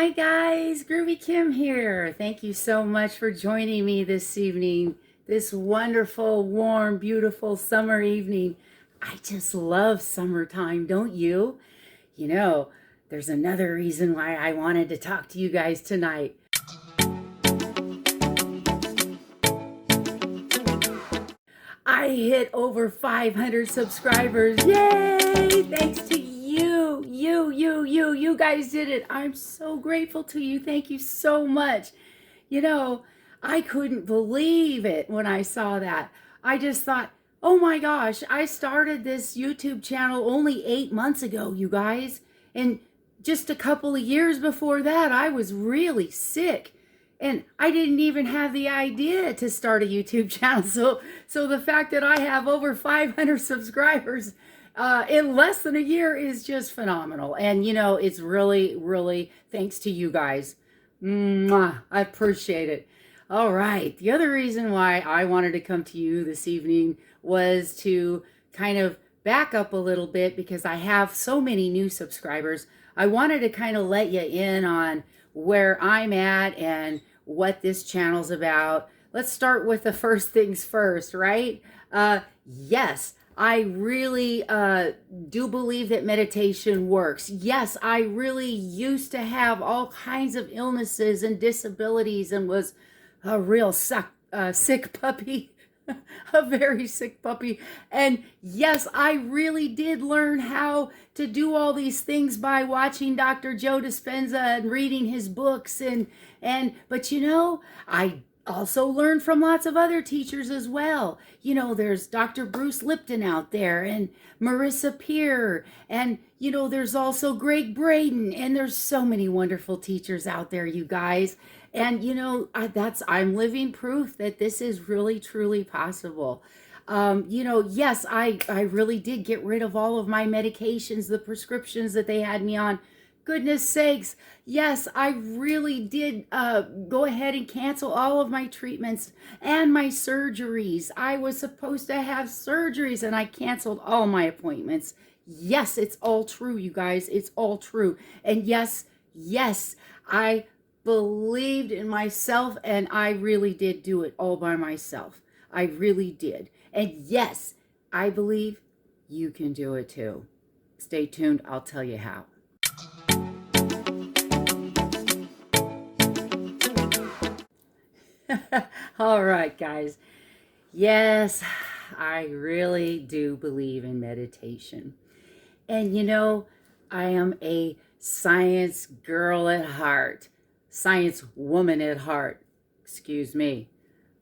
Hi guys, Groovy Kim here. Thank you so much for joining me this evening, this wonderful, warm, beautiful summer evening. I just love summertime, don't you? You know, there's another reason why I wanted to talk to you guys tonight. I hit over 500 subscribers. Yay! Thanks to you guys did it. I'm so grateful to you. Thank you so much. You know, I couldn't believe it when I saw that. I just thought, oh my gosh, I started this YouTube channel only 8 months ago, you guys. And just a couple of years before that, I was really sick. And I didn't even have the idea to start a YouTube channel. So the fact that I have over 500 subscribers in less than a year is just phenomenal. And, you know, it's really, really thanks to you guys. Mwah, I appreciate it. All right. The other reason why I wanted to come to you this evening was to kind of back up a little bit because I have so many new subscribers. I wanted to kind of let you in on where I'm at and what this channel's about. Let's start with the first things first, right? Yes, I really do believe that meditation works. Yes, I really used to have all kinds of illnesses and disabilities and was a real sick puppy. A very sick puppy. And yes, I really did learn how to do all these things by watching Dr. Joe Dispenza and reading his books but you know, I also learned from lots of other teachers as well. You know, there's Dr. Bruce Lipton out there and Marissa Peer, and you know, there's also Greg Braden, and there's so many wonderful teachers out there, you guys. And you know, I'm living proof that this is really truly possible. You know, yes, I really did get rid of all of my medications, the prescriptions that they had me on. Goodness sakes, yes, I really did go ahead and cancel all of my treatments and my surgeries. I was supposed to have surgeries and I canceled all my appointments. Yes, it's all true, you guys. It's all true. And yes, I believed in myself and I really did do it all by myself. I really did. And yes, I believe you can do it too. Stay tuned. I'll tell you how. All right, guys. Yes, I really do believe in meditation. And you know, I am a science girl at heart, science woman at heart, excuse me.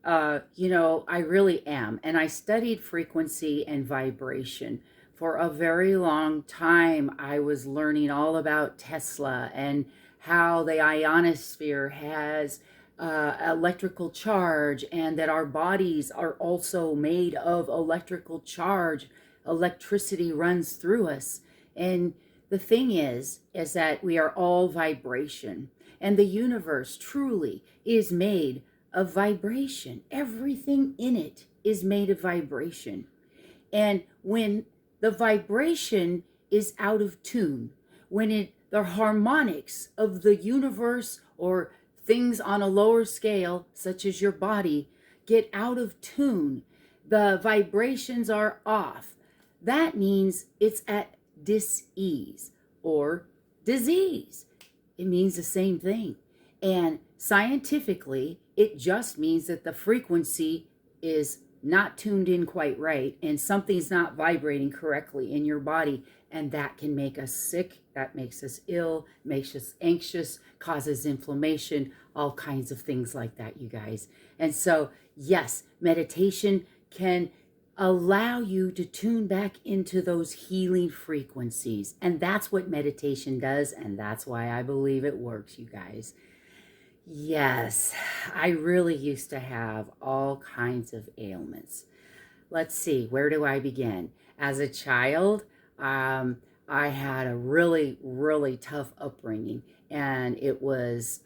You know, I really am. And I studied frequency and vibration for a very long time. I was learning all about Tesla and how the ionosphere has electrical charge and that our bodies are also made of electrical charge. Electricity runs through us. And the thing is that we are all vibration. And the universe truly is made of vibration. Everything in it is made of vibration. And when the vibration is out of tune, when the harmonics of the universe or things on a lower scale, such as your body, get out of tune, the vibrations are off. That means it's at dis-ease or disease. It means the same thing. And scientifically, it just means that the frequency is not tuned in quite right and something's not vibrating correctly in your body. And that can make us sick, that makes us ill, makes us anxious, causes inflammation, all kinds of things like that, you guys. And so, yes, meditation can allow you to tune back into those healing frequencies. And that's what meditation does. And that's why I believe it works, you guys. Yes, I really used to have all kinds of ailments. Let's see, where do I begin? As a child, I had a really, really tough upbringing, and it was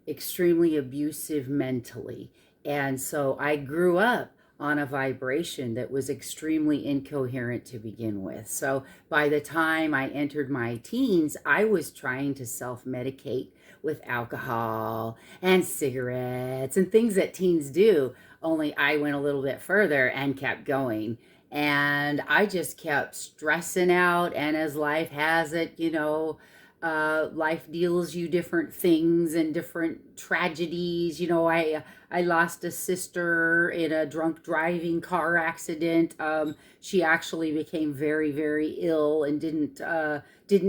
extremely abusive mentally. And so I grew up on a vibration that was extremely incoherent to begin with. So by the time I entered my teens, I was trying to self-medicate with alcohol and cigarettes and things that teens do, only I went a little bit further and kept going. And I just kept stressing out. And as life has it, life deals you different things and different tragedies. I lost a sister in a drunk driving car accident. She actually became very, very ill and didn't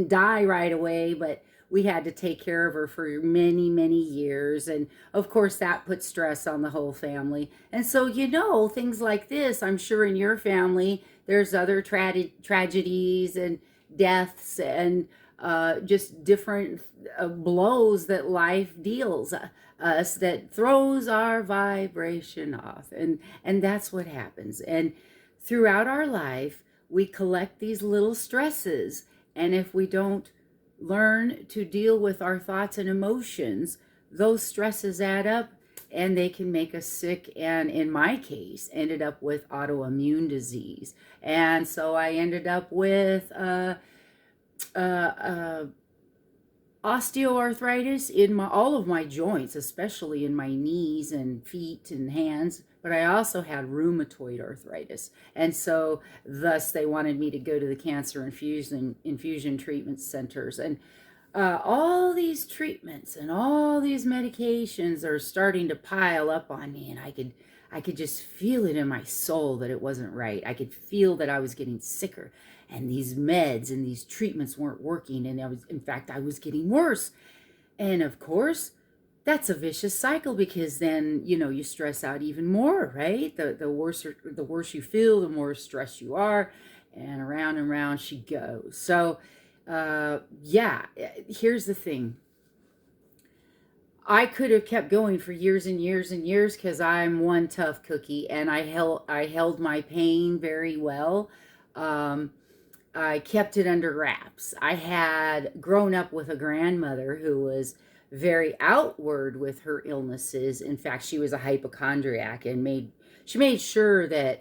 die right away, but we had to take care of her for many, many years. And of course, that put stress on the whole family. And so, things like this, I'm sure in your family, there's other tragedies and deaths and just different blows that life deals us that throws our vibration off. And that's what happens. And throughout our life, we collect these little stresses. And if we don't learn to deal with our thoughts and emotions, those stresses add up and they can make us sick. And in my case, ended up with autoimmune disease. And so I ended up with osteoarthritis in all of my joints, especially in my knees and feet and hands. But I also had rheumatoid arthritis. And so thus they wanted me to go to the cancer infusion treatment centers. And all these treatments and all these medications are starting to pile up on me. And I could just feel it in my soul that it wasn't right. I could feel that I was getting sicker. And these meds and these treatments weren't working. And in fact, I was getting worse. And of course, that's a vicious cycle because then, you stress out even more, right? The worse you feel, the more stressed you are. And around she goes. So, here's the thing. I could have kept going for years and years and years because I'm one tough cookie and I held my pain very well. I kept it under wraps. I had grown up with a grandmother who was very outward with her illnesses. In fact, she was a hypochondriac and she made sure that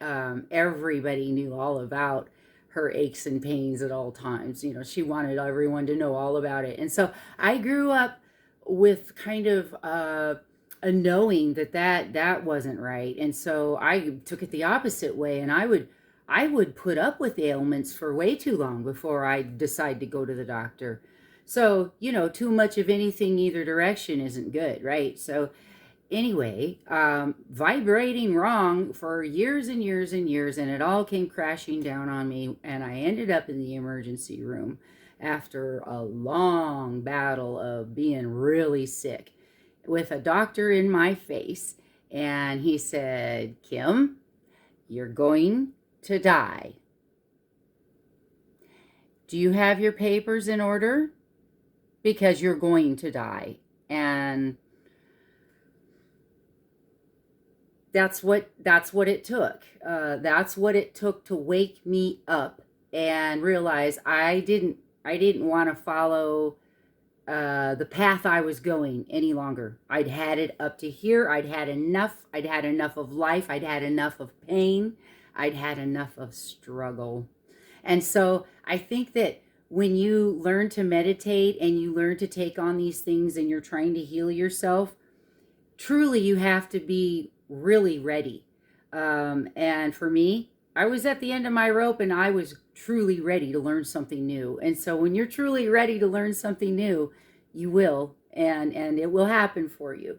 everybody knew all about her aches and pains at all times. She wanted everyone to know all about it. And so I grew up with kind of a knowing that wasn't right. And so I took it the opposite way, and I would put up with ailments for way too long before I decide to go to the doctor. So, too much of anything either direction isn't good, right? So anyway, vibrating wrong for years and years and years, and it all came crashing down on me, and I ended up in the emergency room after a long battle of being really sick with a doctor in my face. And he said, "Kim, you're going to die. Do you have your papers in order? Because you're going to die." And that's what it took. That's what it took to wake me up and realize I didn't want to follow the path I was going any longer. I'd had it up to here. I'd had enough. I'd had enough of life. I'd had enough of pain. I'd had enough of struggle. And so I think that when you learn to meditate and you learn to take on these things and you're trying to heal yourself, truly you have to be really ready. And for me, I was at the end of my rope and I was truly ready to learn something new. And so when you're truly ready to learn something new, you will, and it will happen for you.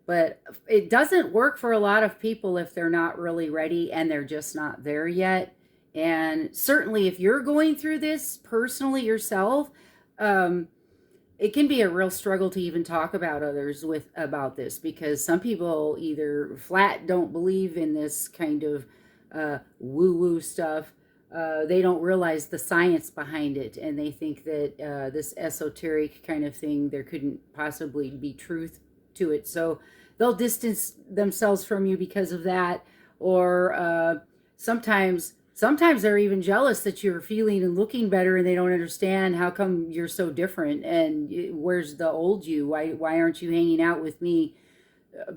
But it doesn't work for a lot of people if they're not really ready and they're just not there yet. And certainly if you're going through this personally yourself, it can be a real struggle to even talk about others about this, because some people either flat don't believe in this kind of woo-woo stuff. They don't realize the science behind it, and they think that this esoteric kind of thing, there couldn't possibly be truth to it. So they'll distance themselves from you because of that. Or sometimes they're even jealous that you're feeling and looking better, and they don't understand how come you're so different, and where's the old you? Why aren't you hanging out with me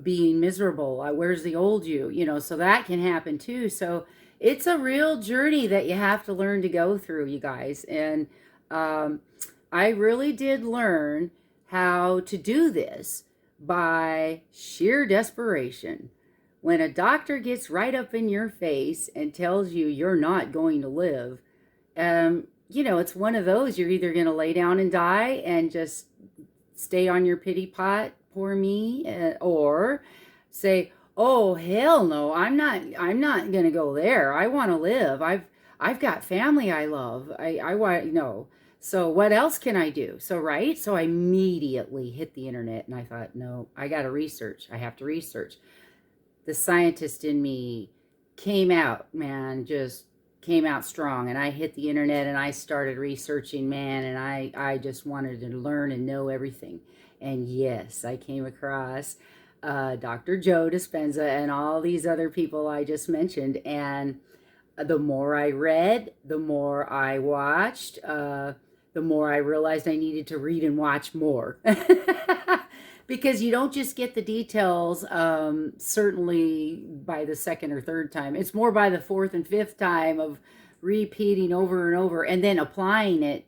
being miserable. Where's the old you? So that can happen too. So it's a real journey that you have to learn to go through, you guys. And um, I really did learn how to do this by sheer desperation. When a doctor gets right up in your face and tells you you're not going to live, it's one of those, you're either going to lay down and die and just stay on your pity pot, poor me, or say, oh hell no, I'm not going to go there. I want to live. I've got family I love. I want, no. So what else can I do? So, right? So I immediately hit the internet and I thought, no, I got to research. I have to research. The scientist in me came out, man, just came out strong. And I hit the internet and I started researching, man, and I just wanted to learn and know everything. And yes, I came across Dr. Joe Dispenza and all these other people I just mentioned. And the more I read, the more I watched, the more I realized I needed to read and watch more. Because you don't just get the details, certainly by the second or third time. It's more by the fourth and fifth time of repeating over and over and then applying it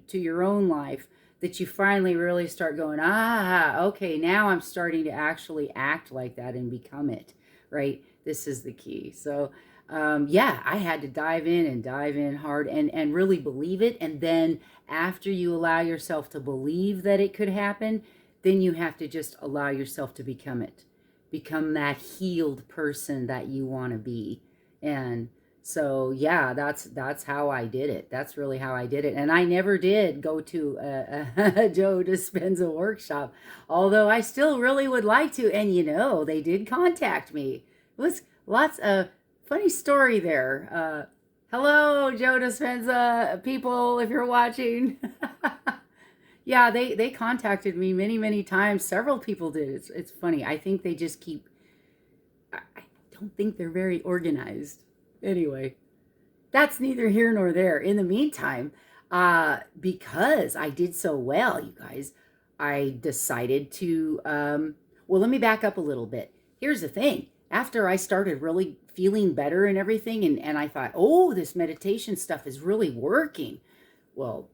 to your own life that you finally really start going, okay, now I'm starting to actually act like that and become it, right? This is the key. So, yeah, I had to dive in hard and really believe it. And then after you allow yourself to believe that it could happen, then you have to just allow yourself to become it. Become that healed person that you want to be. And so, yeah, that's how I did it. That's really how I did it. And I never did go to a Joe Dispenza workshop, although I still really would like to. And, they did contact me. It was lots of funny story there. Hello, Joe Dispenza people, if you're watching. Yeah, they contacted me many, many times. Several people did. It's funny. I think they just keep, I don't think they're very organized. Anyway, that's neither here nor there. In the meantime, because I did so well, you guys, I decided to, well, let me back up a little bit. Here's the thing. After I started really feeling better and everything, and I thought, oh, this meditation stuff is really working. Well,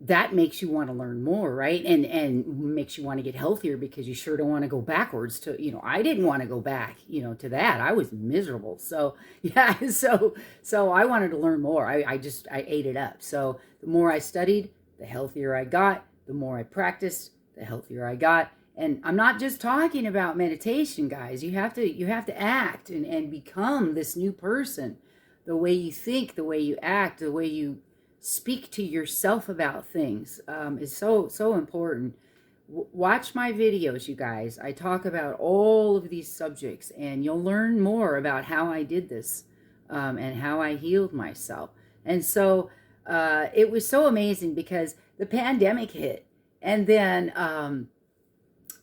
that makes you want to learn more, right? And makes you want to get healthier because you sure don't want to go backwards to, I didn't want to go back, to that. I was miserable. So yeah, so I wanted to learn more. I ate it up. So the more I studied, the healthier I got. The more I practiced, the healthier I got. And I'm not just talking about meditation, guys. You have to act and become this new person. The way you think, the way you act, the way you speak to yourself about things is so important. Watch my videos, you guys. I talk about all of these subjects, and you'll learn more about how I did this and how I healed myself. And so it was so amazing because the pandemic hit, and then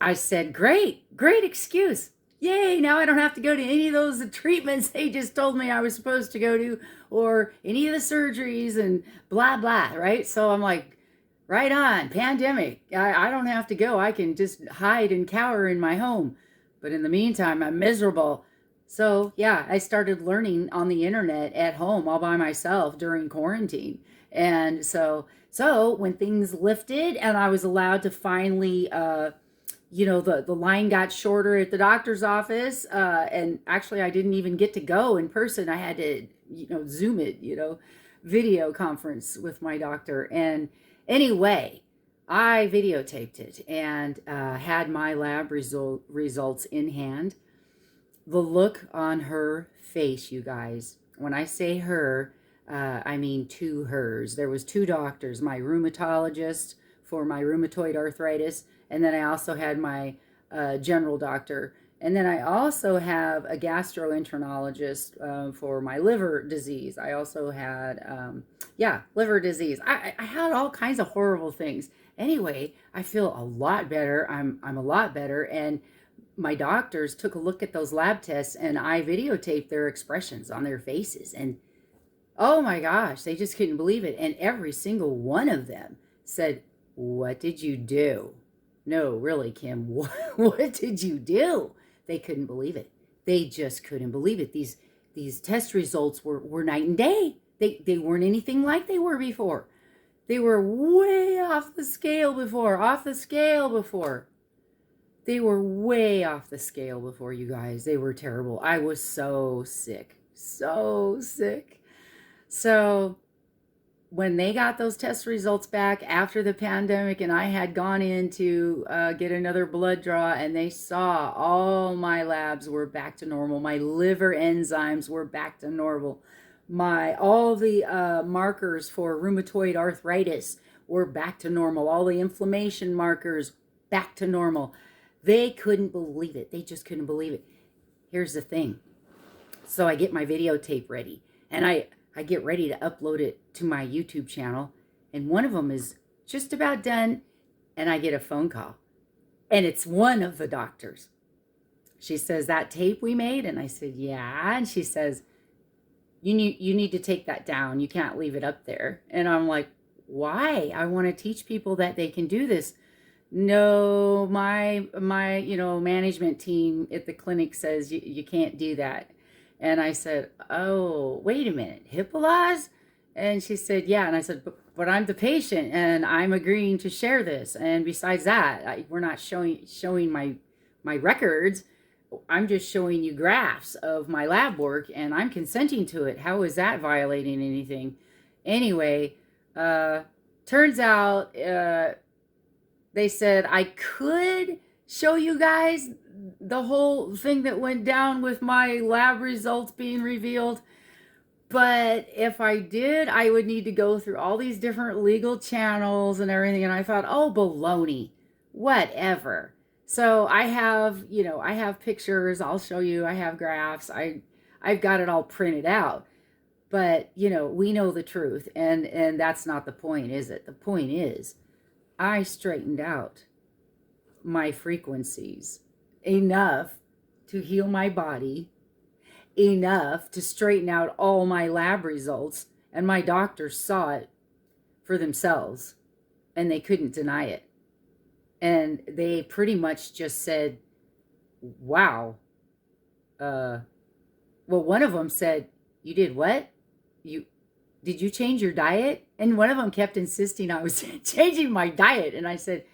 I said, great excuse. Yay, now I don't have to go to any of those treatments they just told me I was supposed to go to, or any of the surgeries and blah, blah, right? So I'm like, right on, pandemic. I don't have to go. I can just hide and cower in my home. But in the meantime, I'm miserable. So yeah, I started learning on the internet at home all by myself during quarantine. And so when things lifted and I was allowed to finally, the line got shorter at the doctor's office. And actually I didn't even get to go in person. I had to, Zoom it, video conference with my doctor. And anyway, I videotaped it and had my lab results in hand. The look on her face, you guys, when I say her, I mean two hers. There was two doctors, my rheumatologist for my rheumatoid arthritis, and then I also had my general doctor. And then I also have a gastroenterologist for my liver disease. I also had, liver disease. I had all kinds of horrible things. Anyway, I feel a lot better. I'm a lot better. And my doctors took a look at those lab tests, and I videotaped their expressions on their faces. And oh my gosh, they just couldn't believe it. And every single one of them said, "What did you do?" no, really, Kim, what did you do? They couldn't believe it. They just couldn't believe it. These test results were night and day. They weren't anything like they were before. They were way off the scale before, off the scale before. They were way off the scale before, you guys. They were terrible. I was so sick, so sick. So when they got those test results back after the pandemic, and I had gone in to get another blood draw, and they saw all my labs were back to normal. My liver enzymes were back to normal. All the markers for rheumatoid arthritis were back to normal. All the inflammation markers back to normal. They couldn't believe it. They just couldn't believe it. Here's the thing. So I get my videotape ready, and I get ready to upload it to my YouTube channel, and one of them is just about done, and I get a phone call, and it's one of the doctors. She says, that tape we made? And I said, yeah. And she says, you need to take that down. You can't leave it up there. And I'm like, why? I want to teach people that they can do this. No, my management team at the clinic says you can't do that. And I said, oh, wait a minute, HIPAA laws? And she said, yeah. And I said, but I'm the patient, and I'm agreeing to share this. And besides that, we're not showing my records. I'm just showing you graphs of my lab work, and I'm consenting to it. How is that violating anything? Anyway, turns out they said I could show you guys the whole thing that went down with my lab results being revealed. But if I did, I would need to go through all these different legal channels and everything. And I thought, oh, baloney, whatever. So I have pictures. I'll show you. I have graphs. I've got it all printed out. But, we know the truth. And that's not the point, is it? The point is, I straightened out my frequencies enough to heal my body, enough to straighten out all my lab results, and my doctors saw it for themselves, and they couldn't deny it. And they pretty much just said, wow. Well, one of them said, you did what? Did you change your diet? And one of them kept insisting I was changing my diet. And I said,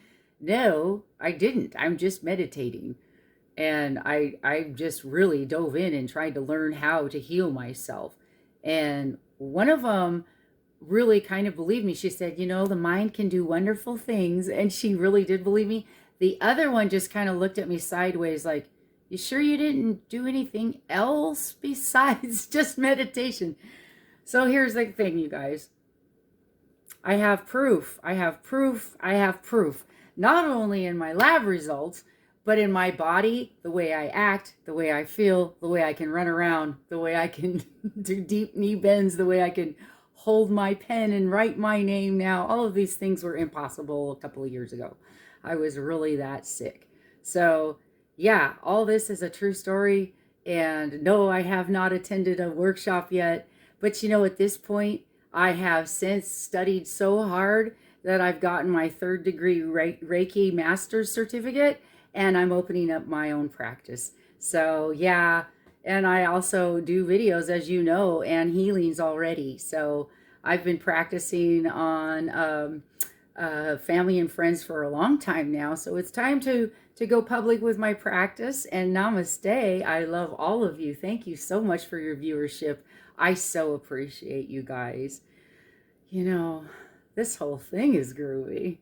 no, I didn't. I'm just meditating. And I just really dove in and tried to learn how to heal myself. And one of them really kind of believed me. She said, the mind can do wonderful things. And she really did believe me. The other one just kind of looked at me sideways like, you sure you didn't do anything else besides just meditation? So here's the thing, you guys. I have proof. I have proof. I have proof. Not only in my lab results, but in my body, the way I act, the way I feel, the way I can run around, the way I can do deep knee bends, the way I can hold my pen and write my name now. All of these things were impossible a couple of years ago. I was really that sick. So yeah, all this is a true story. And no, I have not attended a workshop yet. But at this point, I have since studied so hard that I've gotten my 3rd degree Reiki master's certificate, and I'm opening up my own practice. So yeah, and I also do videos, as you know, and healings already. So I've been practicing on family and friends for a long time now. So it's time to go public with my practice. And namaste. I love all of you. Thank you so much for your viewership. I so appreciate you guys. This whole thing is groovy.